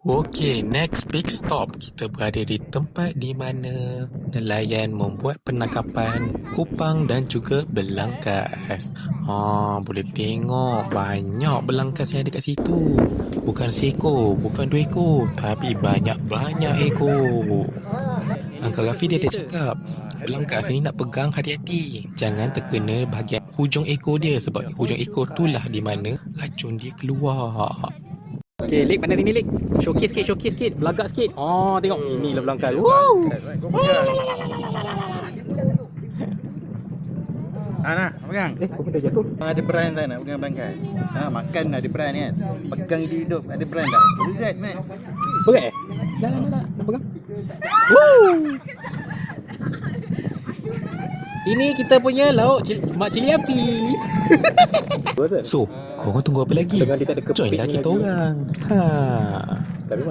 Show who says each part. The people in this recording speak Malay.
Speaker 1: Okey, next big stop. Kita berada di tempat di mana nelayan membuat penangkapan kupang dan juga belangkas. Boleh tengok banyak belangkas yang ada kat situ. Bukan seekor, bukan 2 ekor, tapi banyak-banyak ekor. Uncle Rafi dia ada cakap, belangkas ni nak pegang hati-hati. Jangan terkena bahagian hujung ekor dia, sebab hujung ekor itulah di mana racun dia keluar.
Speaker 2: Okay, Lik, pandai sini, Lik. Showcase sikit. Belagak sikit. Tengok. Inilah belangkas. Woo!
Speaker 3: Nah, pegang.
Speaker 2: Kau pun dah jatuh.
Speaker 3: Ada brand tak nak pegang belangkas? Makan ada brand kan. Pegang hidup ada brand tak? Berat kan.
Speaker 2: Berat eh? Dah. Nak pegang. Woo! Ini kita punya lauk mak cili api.
Speaker 1: So, korang tunggu apa lagi?
Speaker 2: Dengan dia tak ada keping
Speaker 1: Joinlah kita
Speaker 2: lagi.
Speaker 1: orang.
Speaker 2: Tapi